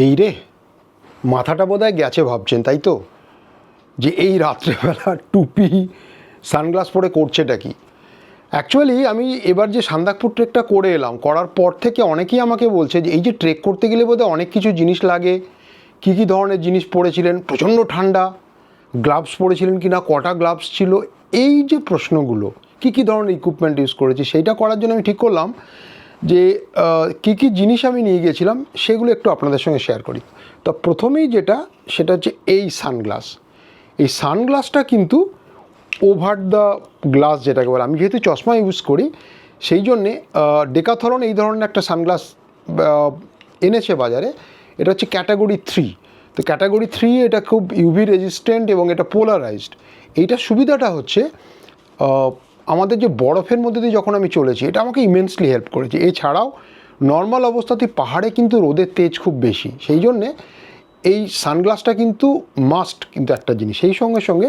এই রে, মাথাটা বোধহয় গেছে ভাবছেন, তাই তো? যে এই রাত্রেবেলা টুপি সানগ্লাস পরে করছেটা কি? অ্যাকচুয়ালি আমি এবার যে সান্দাকপুর ট্রেকটা করে এলাম, করার পর থেকে অনেকেই আমাকে বলছে যে এই যে ট্রেক করতে গেলে বোধহয় অনেক কিছু জিনিস লাগে। কী কী ধরনের জিনিস পরেছিলেন? প্রচণ্ড ঠান্ডা, গ্লাভস পরেছিলেন কি না, কটা গ্লাভস ছিল, এই যে প্রশ্নগুলো, কী কী ধরনের ইকুইপমেন্ট ইউজ করেছি, সেইটা করার জন্য আমি ঠিক করলাম যে কী কী জিনিস আমি নিয়ে গিয়েছিলাম সেগুলো একটু আপনাদের সঙ্গে শেয়ার করি। তো প্রথমেই যেটা, সেটা হচ্ছে এই সানগ্লাস। এই সানগ্লাসটা কিন্তু ওভার দ্য গ্লাস যেটাকে বলে, আমি যেহেতু চশমা ইউজ করি সেই জন্যে ডেকাথলন এই ধরনের একটা সানগ্লাস এনেছে বাজারে। এটা হচ্ছে ক্যাটাগরি 3। তো ক্যাটাগরি 3 এটা খুব ইউভি রেজিস্ট্যান্ট এবং এটা পোলারাইজড। এইটার সুবিধাটা হচ্ছে আমাদের যে বরফের মধ্যে দিয়ে যখন আমি চলেছি, এটা আমাকে ইমেন্সলি হেল্প করেছে। এছাড়াও নর্মাল অবস্থাতে পাহাড়ে কিন্তু রোদের তেজ খুব বেশি, সেই জন্যে এই সানগ্লাসটা কিন্তু মাস্ট কিন্তু একটা জিনিস। সেই সঙ্গে সঙ্গে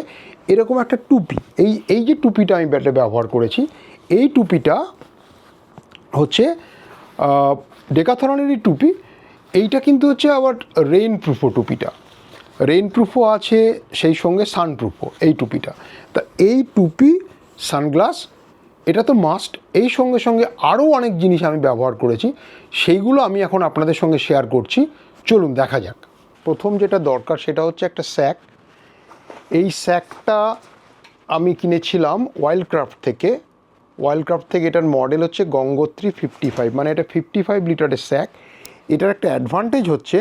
এরকম একটা টুপি, এই যে টুপিটা আমি ব্যবহার করেছি, এই টুপিটা হচ্ছে ডেকাথলনেরই টুপি। এইটা কিন্তু হচ্ছে আবার রেইন প্রুফও টুপিটা, রেইন প্রুফও আছে, সেই সঙ্গে সানপ্রুফও এই টুপিটা। তা এই টুপি, সানগ্লাস, এটা তো মাস্ট। এই সঙ্গে সঙ্গে আরও অনেক জিনিস আমি ব্যবহার করেছি, সেইগুলো আমি এখন আপনাদের সঙ্গে শেয়ার করছি। চলুন দেখা যাক। প্রথম যেটা দরকার সেটা হচ্ছে একটা স্যাক। এই স্যাকটা আমি কিনেছিলাম ওয়াইল্ডক্রাফট থেকে। ওয়াইল্ডক্রাফট থেকে এটার মডেল হচ্ছে গঙ্গোত্রী 55, মানে এটা 55 লিটারের স্যাক। এটার একটা অ্যাডভান্টেজ হচ্ছে,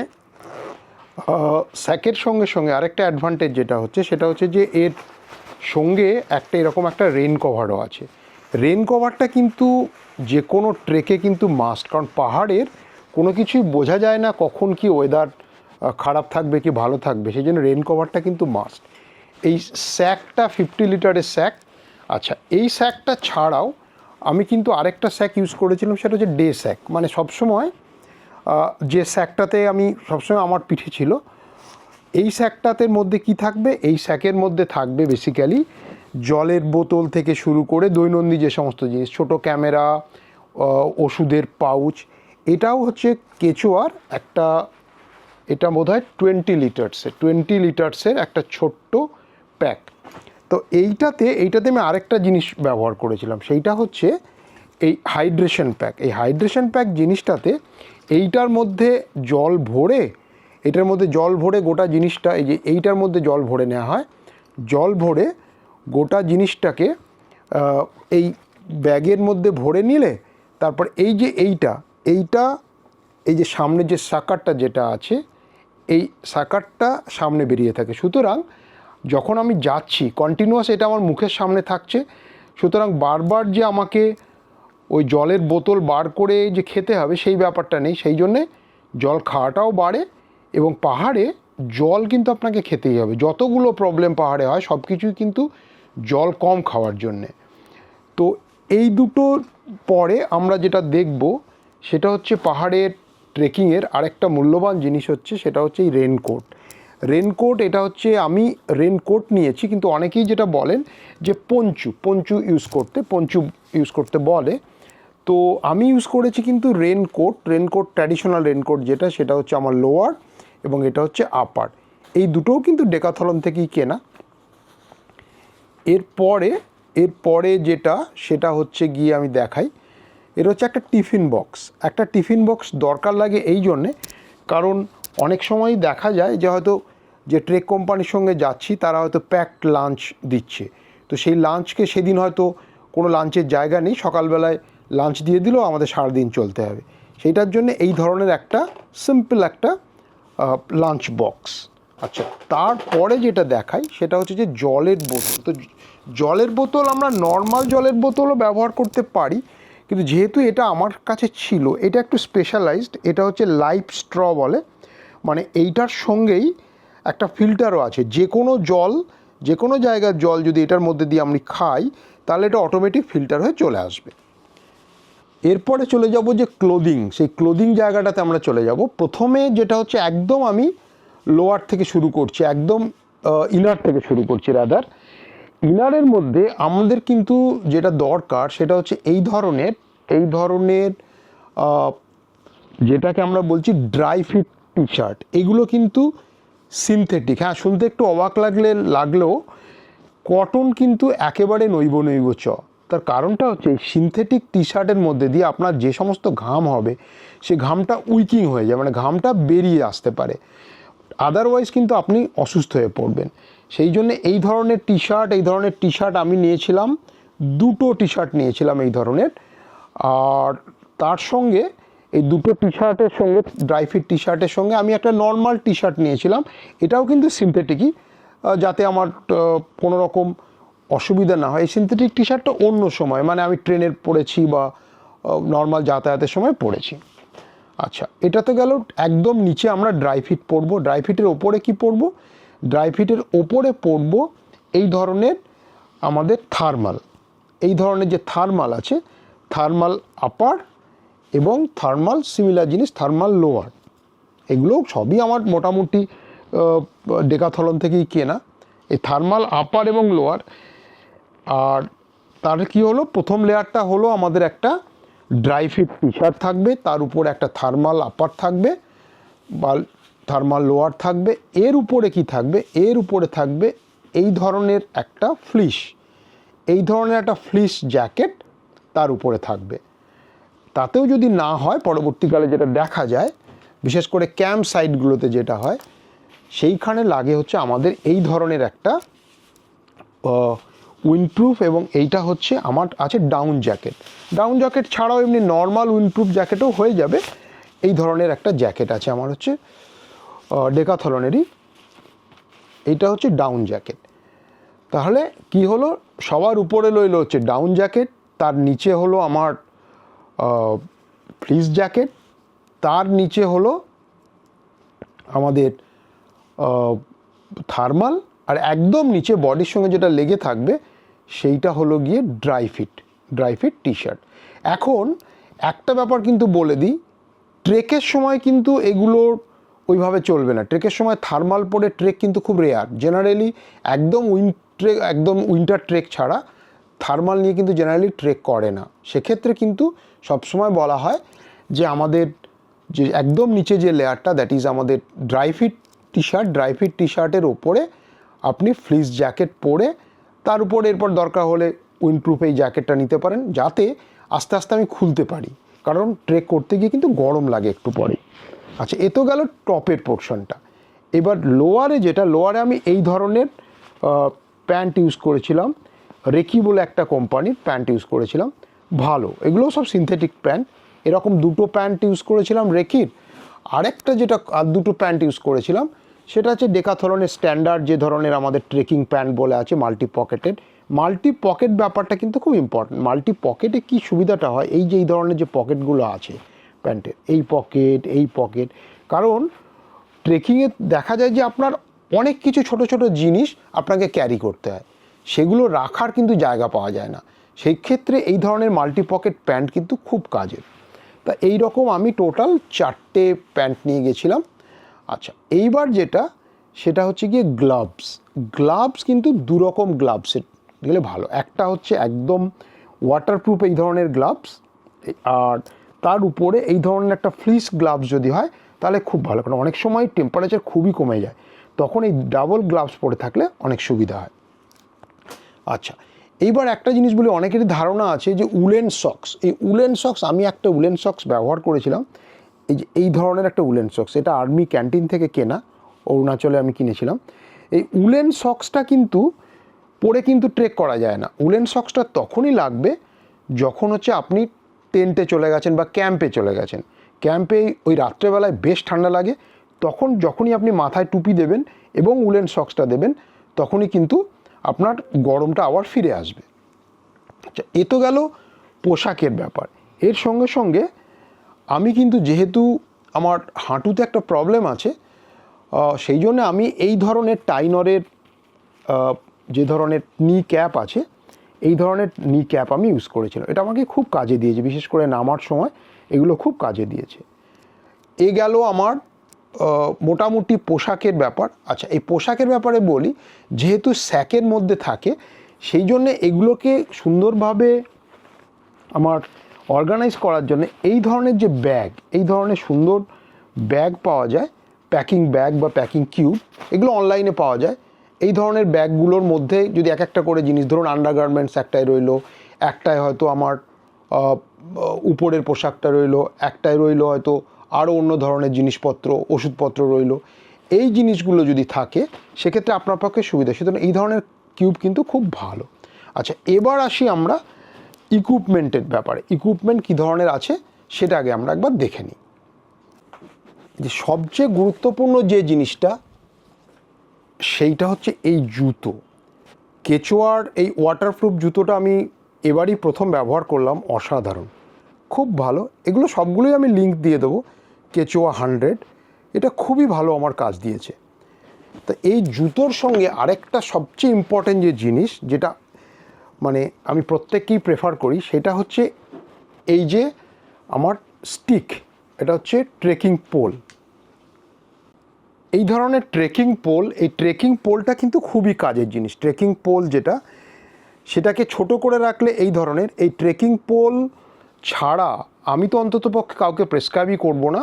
স্যাকের সঙ্গে সঙ্গে আরেকটা অ্যাডভান্টেজ যেটা হচ্ছে সেটা হচ্ছে যে এর সঙ্গে একটা এরকম একটা রেন কভারও আছে। রেন কভারটা কিন্তু যে কোনো ট্রেকে কিন্তু মাস্ট, কারণ পাহাড়ের কোনো কিছুই বোঝা যায় না কখন কি ওয়েদার খারাপ থাকবে কি ভালো থাকবে, সেই জন্য রেন কভারটা কিন্তু মাস্ট। এই স্যাকটা 50 লিটারের স্যাক। আচ্ছা, এই স্যাকটা ছাড়াও আমি কিন্তু আরেকটা স্যাক ইউজ করেছিলাম, সেটা হচ্ছে ডে স্যাক। মানে সবসময় যে স্যাকটাতে আমি সবসময় আমার পিঠে ছিল, এই স্যাকটাতে মধ্যে কি থাকবে, এই স্যাকের মধ্যে থাকবে বেসিক্যালি জলের বোতল থেকে শুরু করে দৈনন্দিন যে সমস্ত জিনিস, ছোট ক্যামেরা, ওষুধের পাউচ। এটাও হচ্ছে কেচোয়ার একটা, এটা বোধহয় 20 লিটার্সের একটা ছোট্ট প্যাক। তো এইটাতে আমি আরেকটা জিনিস ব্যবহার করেছিলাম, সেইটা হচ্ছে এই হাইড্রেশন প্যাক। এই হাইড্রেশন প্যাক জিনিসটাতে এইটার মধ্যে জল ভরে, এটার মধ্যে জল ভরে গোটা জিনিসটা, এই যে এইটার মধ্যে জল ভরে নেওয়া হয়। জল ভরে গোটা জিনিসটাকে এই ব্যাগের মধ্যে ভরে নিলে তারপর এই যে এইটা এই যে সামনে যে সাকারটা যেটা আছে, এই সাকারটা সামনে বেরিয়ে থাকে। সুতরাং যখন আমি যাচ্ছি কন্টিনিউয়াস এটা আমার মুখের সামনে থাকছে, সুতরাং বারবার যে আমাকে ওই জলের বোতল বার করে যে খেতে হবে সেই ব্যাপারটা নেই। সেই জন্যে জল খাওয়াটাও বাড়ে, এবং পাহাড়ে জল কিন্তু আপনাকে খেতেই হবে। যতগুলো প্রবলেম পাহাড়ে হয় সব কিছুই কিন্তু জল কম খাওয়ার জন্যে। তো এই দুটো পরে আমরা যেটা দেখব সেটা হচ্ছে পাহাড়ের ট্রেকিংয়ের আরেকটা মূল্যবান জিনিস হচ্ছে, সেটা হচ্ছে এই রেনকোট। রেনকোট, এটা হচ্ছে আমি রেনকোট নিয়েছি, কিন্তু অনেকেই যেটা বলেন যে পঞ্চু ইউজ করতে বলে। তো আমি ইউজ করেছি কিন্তু রেনকোট ট্র্যাডিশনাল রেনকোট যেটা, সেটা হচ্ছে আমার লোয়ার এবং এটা হচ্ছে আপার। এই দুটোও কিন্তু ডেকাথলন থেকেই কেনা। এরপরে যেটা, সেটা হচ্ছে গিয়ে আমি দেখাই, এটা হচ্ছে একটা টিফিন বক্স। একটা টিফিন বক্স দরকার লাগে এই জন্যে, কারণ অনেক সময়ই দেখা যায় যে হয়তো যে ট্রেক কোম্পানির সঙ্গে যাচ্ছি তারা হয়তো প্যাকড লাঞ্চ দিচ্ছে, তো সেই লাঞ্চকে সেদিন হয়তো কোনো লাঞ্চের জায়গা নেই, সকালবেলায় লাঞ্চ দিয়ে দিলেও আমাদের সারাদিন চলতে হবে। সেইটার জন্য এই ধরনের একটা সিম্পল একটা লাঞ্চ বক্স। আচ্ছা, তারপরে যেটা দেখাই সেটা হচ্ছে যে জলের বোতল। তো জলের বোতল আমরা নর্মাল জলের বোতলও ব্যবহার করতে পারি, কিন্তু যেহেতু এটা আমার কাছে ছিল, এটা একটু স্পেশালাইজড। এটা হচ্ছে লাইফ স্ট্র বলে, মানে এইটার সঙ্গেই একটা ফিল্টারও আছে। যে কোনো জায়গার জল যদি এটার মধ্যে দিয়ে আমি খাই তাহলে এটা অটোমেটিক ফিল্টার হয়ে চলে আসবে। এরপরে চলে যাব যে ক্লোদিং, সেই ক্লোদিং জায়গাটাতে আমরা চলে যাব। প্রথমে যেটা হচ্ছে একদম আমি লোয়ার থেকে শুরু করছি, একদম ইনার থেকে শুরু করছি রাদার। ইনারের মধ্যে আমাদের কিন্তু যেটা দরকার সেটা হচ্ছে এই ধরনের যেটাকে আমরা বলছি ড্রাই ফিট টি শার্ট, এগুলো কিন্তু সিনথেটিক। হ্যাঁ, শুনতে একটু অবাক লাগলেও কটন কিন্তু একেবারে নৈব চ। তার কারণটা হচ্ছে সিনথেটিক টি শার্টের মধ্যে দিয়ে আপনার যে সমস্ত ঘাম হবে সে ঘামটা উইকিং হয়ে যায়, মানে ঘামটা বেরিয়ে আসতে পারে, আদারওয়াইজ কিন্তু আপনি অসুস্থ হয়ে পড়বেন। সেই জন্য এই ধরনের টি শার্ট আমি নিয়েছিলাম, দুটো টি শার্ট নিয়েছিলাম এই ধরনের। আর তার সঙ্গে এই দুটো টি শার্টের সঙ্গে, ড্রাই ফিট টি শার্টের সঙ্গে আমি একটা নর্মাল টি শার্ট নিয়েছিলাম, এটাও কিন্তু সিনথেটিকই, যাতে আমার কোনো রকম অসুবিধা না হয়। এই সিনথেটিক টি শার্টটা অন্য সময়, মানে আমি ট্রেনের পরেছি বা নর্মাল যাতায়াতের সময় পরেছি। আচ্ছা, এটা তো গেল। একদম নিচে আমরা ড্রাই ফিট পরবো। ড্রাই ফিটের ওপরে কি পরবো? ড্রাই ফিটের ওপরে পরবো এই ধরনের আমাদের থার্মাল, এই ধরনের যে থার্মাল আছে, থার্মাল আপার এবং থার্মাল সিমিলার জিনিস থার্মাল লোয়ার, এগুলো সবই আমার মোটামুটি ডেকাথলন থেকেই কেনা, এই থার্মাল আপার এবং লোয়ার। আর তার কি হলো, প্রথম লেয়ারটা হলো আমাদের একটা ড্রাই ফিট টি শার্ট থাকবে, তার উপরে একটা থার্মাল আপার থাকবে বা থার্মাল লোয়ার থাকবে। এর উপরে কি থাকবে? এর উপরে থাকবে এই ধরনের একটা ফ্লিস, এই ধরনের একটা ফ্লিস জ্যাকেট তার উপরে থাকবে। তাতেও যদি না হয়, পরবর্তীকালে যেটা দেখা যায়, বিশেষ করে ক্যাম্প সাইটগুলোতে যেটা হয়, সেইখানে লাগে হচ্ছে আমাদের এই ধরনের একটা উইন্ডপ্রুফ, এবং এইটা হচ্ছে আমার আছে ডাউন জ্যাকেট। ডাউন জ্যাকেট ছাড়াও এমনি নর্মাল উইন্ডপ্রুফ জ্যাকেটও হয়ে যাবে। এই ধরনের একটা জ্যাকেট আছে আমার, হচ্ছে ডেকাথলনেরই, এইটা হচ্ছে ডাউন জ্যাকেট। তাহলে কি হলো, সবার উপরে রইলো হচ্ছে ডাউন জ্যাকেট, তার নিচে হলো আমার ফ্লিস জ্যাকেট, তার নিচে হলো আমাদের থার্মাল, আর একদম নিচে বডির সঙ্গে যেটা লেগে থাকবে সেইটা হলো গিয়ে ড্রাই ফিট টি শার্ট। এখন একটা ব্যাপার কিন্তু বলে দিই, ট্রেকের সময় কিন্তু এগুলোর ওইভাবে চলবে না। ট্রেকের সময় থার্মাল পরে ট্রেক কিন্তু খুব রেয়ার, জেনারেলি একদম উইন্টার ট্রেক ছাড়া থার্মাল নিয়ে কিন্তু জেনারেলি ট্রেক করে না। সেক্ষেত্রে কিন্তু সবসময় বলা হয় যে আমাদের যে একদম নিচে যে লেয়ারটা, দ্যাট ইজ আমাদের ড্রাই ফিট টি শার্টের ওপরে আপনি ফ্লিস জ্যাকেট পরে, তার উপরে এরপর দরকার হলে উইন্ডপ্রুফ এই জ্যাকেটটা নিতে পারেন, যাতে আস্তে আস্তে আমি খুলতে পারি, কারণ ট্রেক করতে গিয়ে কিন্তু গরম লাগে একটু পরে। আচ্ছা, এ তো গেল টপের পোর্শনটা। এবার লোয়ারে আমি এই ধরনের প্যান্ট ইউজ করেছিলাম, রেকি বলে একটা কোম্পানির প্যান্ট ইউজ করেছিলাম, ভালো, এগুলো সব সিনথেটিক প্যান্ট। এরকম দুটো প্যান্ট ইউজ করেছিলাম রেকির। আরেকটা আর দুটো প্যান্ট ইউজ করেছিলাম, সেটা হচ্ছে ডেকাথলনের স্ট্যান্ডার্ড যে ধরনের আমাদের ট্রেকিং প্যান্ট বলে আছে, মাল্টি পকেট ব্যাপারটা কিন্তু খুব ইম্পর্টেন্ট। মাল্টি পকেটে কী সুবিধাটা হয়, এই ধরনের যে পকেটগুলো আছে প্যান্টের, এই পকেট, কারণ ট্রেকিংয়ে দেখা যায় যে আপনার অনেক কিছু ছোট ছোট জিনিস আপনাকে ক্যারি করতে হয়, সেগুলো রাখার কিন্তু জায়গা পাওয়া যায় না। সেই ক্ষেত্রে এই ধরনের মাল্টি পকেট প্যান্ট কিন্তু খুব কাজের। তা এই রকম আমি টোটাল 4টে প্যান্ট নিয়ে গেছিলাম। আচ্ছা, এইবার সেটা হচ্ছে গিয়ে গ্লাভস কিন্তু দুরকম গ্লাভসের গেলে ভালো। একটা হচ্ছে একদম ওয়াটারপ্রুফ এই ধরনের গ্লাভস, আর তার উপরে এই ধরনের একটা ফ্লিস গ্লাভস যদি হয় তাহলে খুব ভালো, কারণ অনেক সময় টেম্পারেচার খুবই কমে যায়, তখন এই ডাবল গ্লাভস পরে থাকলে অনেক সুবিধা হয়। আচ্ছা, এইবার একটা জিনিস বলি, অনেকেরই ধারণা আছে যে উলেন সক্স, আমি একটা উলেন সক্স ব্যবহার করেছিলাম, এই ধরনের একটা উলেন সক্স, এটা আর্মি ক্যান্টিন থেকে কেনা, অরুণাচলে আমি কিনেছিলাম। এই উলেন সক্সটা কিন্তু পরে কিন্তু ট্রেক করা যায় না। উলেন সক্সটা তখনই লাগবে যখন হচ্ছে আপনি টেন্টে চলে গেছেন বা ক্যাম্পে চলে গেছেন। ক্যাম্পে ওই রাত্রেবেলায় বেশ ঠান্ডা লাগে, যখনই আপনি মাথায় টুপি দেবেন এবং উলেন সক্সটা দেবেন, তখনই কিন্তু আপনার গরমটা আবার ফিরে আসবে। আচ্ছা, এ তো গেল পোশাকের ব্যাপার। এর সঙ্গে সঙ্গে আমি কিন্তু, যেহেতু আমার হাঁটুতে একটা প্রবলেম আছে, সেই জন্য আমি এই ধরনের টাইনরের যে ধরনের নি ক্যাপ আছে, এই ধরনের নি ক্যাপ আমি ইউজ করেছিলাম। এটা আমাকে খুব কাজে দিয়েছে, বিশেষ করে নামার সময় এগুলো খুব কাজে দিয়েছে। এ গেল আমার মোটামুটি পোশাকের ব্যাপার। আচ্ছা, এই পোশাকের ব্যাপারে বলি, যেহেতু স্যাকের মধ্যে থাকে, সেই জন্যে এগুলোকে সুন্দরভাবে আমার অর্গানাইজ করার জন্য এই ধরনের যে ব্যাগ, এই ধরনের সুন্দর ব্যাগ পাওয়া যায়, প্যাকিং ব্যাগ বা প্যাকিং কিউব, এগুলো অনলাইনে পাওয়া যায়। এই ধরনের ব্যাগগুলোর মধ্যে যদি এক একটা করে জিনিস, ধরুন আন্ডারগার্মেন্টস একটায় রইলো, একটায় হয়তো আমার উপরের পোশাকটা রইলো, একটায় রইলো হয়তো আরও অন্য ধরনের জিনিসপত্র, ওষুধপত্র রইলো, এই জিনিসগুলো যদি থাকে সেক্ষেত্রে আপনার পক্ষে সুবিধা। সুতরাং এই ধরনের কিউব কিন্তু খুব ভালো। আচ্ছা, এবার আসি আমরা ইকুইপমেন্টের ব্যাপারে। ইকুইপমেন্ট কী ধরনের আছে সেটা আগে আমরা একবার দেখে নিই। যে সবচেয়ে গুরুত্বপূর্ণ যে জিনিসটা, সেইটা হচ্ছে এই জুতো। কেচোয়ার এই ওয়াটারপ্রুফ জুতোটা আমি এবারই প্রথম ব্যবহার করলাম, অসাধারণ, খুব ভালো। এগুলো সবগুলোই আমি লিঙ্ক দিয়ে দেবো। কেচোয়া 100, এটা খুবই ভালো আমার কাজ দিয়েছে। তা এই জুতোর সঙ্গে আরেকটা সবচেয়ে ইম্পর্ট্যান্ট যে জিনিস, যেটা মানে আমি প্রত্যেককেই প্রেফার করি, সেটা হচ্ছে এই যে আমার স্টিক, এটা হচ্ছে ট্রেকিং পোল। এই ধরনের ট্রেকিং পোল, এই ট্রেকিং পোলটা কিন্তু খুবই কাজের জিনিস। ট্রেকিং পোল যেটা, সেটাকে ছোট করে রাখলে এই ধরনের এই ট্রেকিং পোল ছাড়া আমি তো অন্ততপক্ষে কাউকে প্রেসক্রাইবই করব না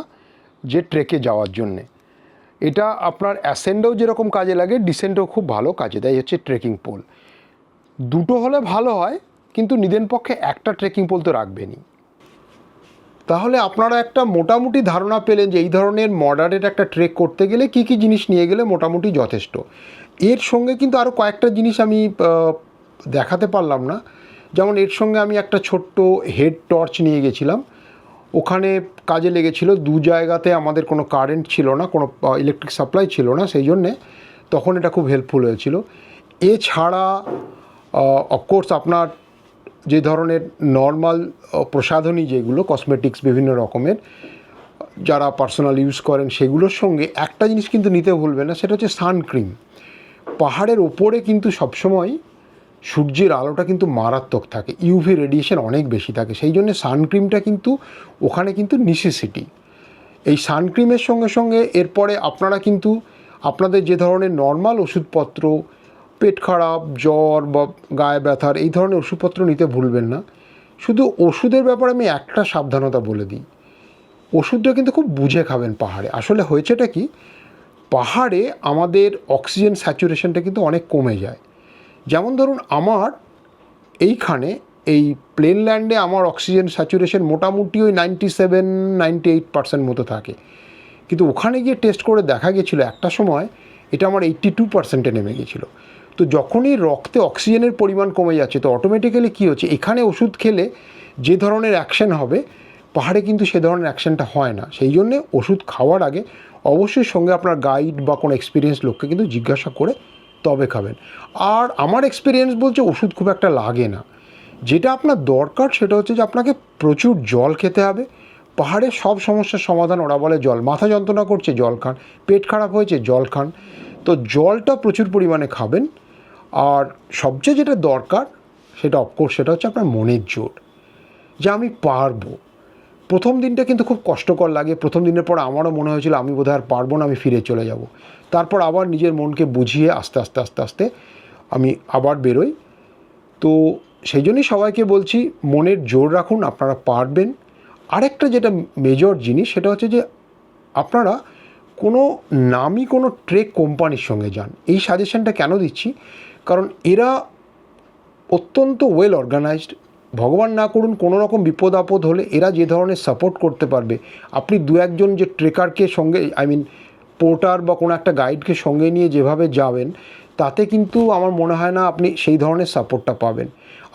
যে ট্রেকে যাওয়ার জন্যে। এটা আপনার অ্যাসেন্ডেও যেরকম কাজে লাগে, ডিসেন্ডেও খুব ভালো কাজে দেয় হচ্ছে ট্রেকিং পোল। দুটো হলে ভালো হয়, কিন্তু নিদেন পক্ষে একটা ট্রেকিং পোল তো রাখবেনই। তাহলে আপনারা একটা মোটামুটি ধারণা পেলেন যে এই ধরনের মডারেট একটা ট্রেক করতে গেলে কী কী জিনিস নিয়ে গেলে মোটামুটি যথেষ্ট। এর সঙ্গে কিন্তু আরও কয়েকটা জিনিস আমি দেখাতে পারলাম না। যেমন এর সঙ্গে আমি একটা ছোট্ট হেড টর্চ নিয়ে গেছিলাম, ওখানে কাজে লেগেছিল। দু জায়গাতে আমাদের কোনো কারেন্ট ছিল না, কোনো ইলেকট্রিক সাপ্লাই ছিল না, সেই জন্যে তখন এটা খুব হেল্পফুল হয়েছিল। এছাড়া অফকোর্স আপনার যে ধরনের নর্মাল প্রসাধনী, যেগুলো কসমেটিক্স বিভিন্ন রকমের যারা পার্সোনাল ইউজ করেন, সেগুলোর সঙ্গে একটা জিনিস কিন্তু নিতে ভুলবেন না, সেটা হচ্ছে সানক্রিম। পাহাড়ের ওপরে কিন্তু সবসময় সূর্যের আলোটা কিন্তু মারাত্মক থাকে, ইউভি রেডিয়েশন অনেক বেশি থাকে, সেই জন্য সানক্রিমটা কিন্তু ওখানে কিন্তু নেসেসিটি। এই সানক্রিমের সঙ্গে সঙ্গে এরপরে আপনারা কিন্তু আপনাদের যে ধরনের নর্মাল ওষুধপত্র, পেট খারাপ, জ্বর বা গায়ে ব্যথার এই ধরনের ওষুধপত্র নিতে ভুলবেন না। শুধু ওষুধের ব্যাপারে আমি একটা সাবধানতা বলে দিই, ওষুধটা কিন্তু খুব বুঝে খাবেন পাহাড়ে। আসলে হয়েছেটা কি, পাহাড়ে আমাদের অক্সিজেন স্যাচুরেশনটা কিন্তু অনেক কমে যায়। যেমন ধরুন আমার এইখানে এই প্লেনল্যান্ডে আমার অক্সিজেন স্যাচুরেশন মোটামুটি ওই 97-98% মতো থাকে, কিন্তু ওখানে গিয়ে টেস্ট করে দেখা গেছিলো একটা সময় এটা আমার 82%-এ নেমে গেছিলো। তো যখনই রক্তে অক্সিজেনের পরিমাণ কমে যাচ্ছে, তো অটোমেটিক্যালি কী হচ্ছে, এখানে ওষুধ খেলে যে ধরনের অ্যাকশন হবে পাহাড়ে কিন্তু সে ধরনের অ্যাকশনটা হয় না। সেই জন্যে ওষুধ খাওয়ার আগে অবশ্যই সঙ্গে আপনার গাইড বা কোনো এক্সপিরিয়েন্স লোককে কিন্তু জিজ্ঞাসা করে তবে খাবেন। আর আমার এক্সপিরিয়েন্স বলছে ওষুধ খুব একটা লাগে না। যেটা আপনার দরকার সেটা হচ্ছে যে আপনাকে প্রচুর জল খেতে হবে। পাহাড়ে সব সমস্যার সমাধান ওরা বলে জল। মাথা যন্ত্রণা করছে, জল খান। পেট খারাপ হয়েছে, জল খান। তো জলটা প্রচুর পরিমাণে খাবেন। আর সবচেয়ে যেটা দরকার সেটা অফকোর্স সেটা হচ্ছে আপনার মনের জোর, যে আমি পারবো। প্রথম দিনটা কিন্তু খুব কষ্টকর লাগে। প্রথম দিনের পর আমারও মনে হয়েছিল আমি বোধহয় আর পারবো না, আমি ফিরে চলে যাব। তারপর আবার নিজের মনকে বুঝিয়ে আস্তে আস্তে আস্তে আস্তে আমি আবার বেরোই। তো সেই জন্যই সবাইকে বলছি, মনের জোর রাখুন, আপনারা পারবেন। আরেকটা যেটা মেজর জিনিস সেটা হচ্ছে যে আপনারা কোনো নামি কোনো ট্রেক কোম্পানির সঙ্গে যান। এই সাজেশনটা কেন দিচ্ছি, কারণ এরা অত্যন্ত ওয়েল অর্গানাইজড। ভগবান না করুন কোনো রকম বিপদ আপদ হলে এরা যে ধরনের সাপোর্ট করতে পারবে, আপনি দু একজন যে ট্রেকারকে সঙ্গে পোর্টার বা কোনো একটা গাইডকে সঙ্গে নিয়ে যেভাবে যাবেন, তাতে কিন্তু আমার মনে হয় না আপনি সেই ধরনের সাপোর্টটা পাবেন।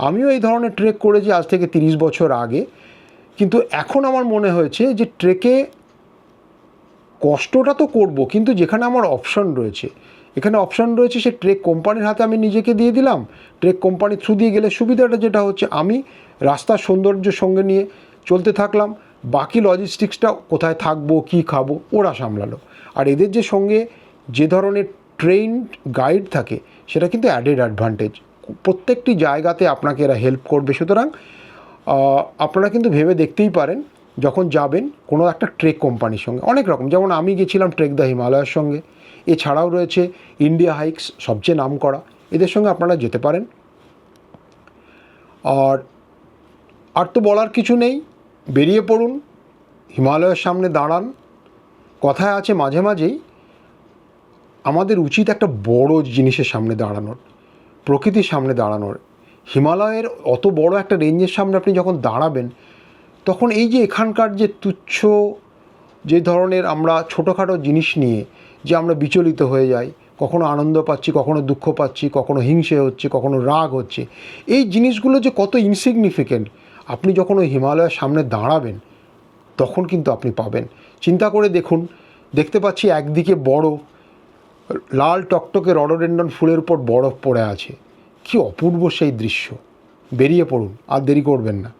আমিও এই ধরনের ট্রেক করেছি আজ থেকে 30 বছর আগে, কিন্তু এখন আমার মনে হয়েছে যে ট্রেকে কষ্টটা তো করব, কিন্তু যেখানে আমার অপশন রয়েছে, এখানে অপশন রয়েছে সে ট্রেক কোম্পানির হাতে আমি নিজেকে দিয়ে দিলাম। ট্রেক কোম্পানি থ্রু দিয়ে গেলে সুবিধাটা যেটা হচ্ছে, আমি রাস্তার সৌন্দর্য সঙ্গে নিয়ে চলতে থাকলাম, বাকি লজিস্টিক্সটা কোথায় থাকবো, কী খাবো ওরা সামলালো। আর এদের যে সঙ্গে যে ধরনের ট্রেইনড গাইড থাকে সেটা কিন্তু অ্যাডেড অ্যাডভান্টেজ। প্রত্যেকটি জায়গাতে আপনাকে এরা হেল্প করবে। সুতরাং আপনারা কিন্তু ভেবে দেখতেই পারেন যখন যাবেন কোনো একটা ট্রেক কোম্পানির সঙ্গে। অনেক রকম, যেমন আমি গেছিলাম ট্রেক দ্য হিমালয়ের সঙ্গে, এছাড়াও রয়েছে ইন্ডিয়া হাইকস, সবচেয়ে নাম করা, এদের সঙ্গে আপনারা যেতে পারেন। আর তো বলার কিছু নেই, বেরিয়ে পড়ুন, হিমালয়ের সামনে দাঁড়ান, কথায় আছে মাঝে মাঝেই আমাদের উচিত একটা বড় জিনিসের সামনে দাঁড়ানোর, প্রকৃতির সামনে দাঁড়ানোর। হিমালয়ের অত বড় একটা রেঞ্জের সামনে আপনি যখন দাঁড়াবেন, তখন এই যে এখানকার যে তুচ্ছ যে ধরনের আমরা ছোটোখাটো জিনিস নিয়ে যে আমরা বিচলিত হয়ে যাই, কখনো আনন্দ পাচ্ছি, কখনো দুঃখ পাচ্ছি, কখনো হিংসে হচ্ছে, কখনো রাগ হচ্ছে, এই জিনিসগুলো যে কত ইনসিগনিফিকেন্ট, আপনি যখন ওই হিমালয়ের সামনে দাঁড়াবেন তখন কিন্তু আপনি পাবেন। চিন্তা করে দেখুন, দেখতে পাচ্ছি একদিকে বড় লাল টকটকে রডোডেন্ডন ফুলের উপর বরফ পড়ে আছে, কি অপূর্ব সেই দৃশ্য। বেরিয়ে পড়ুন, আর দেরি করবেন না।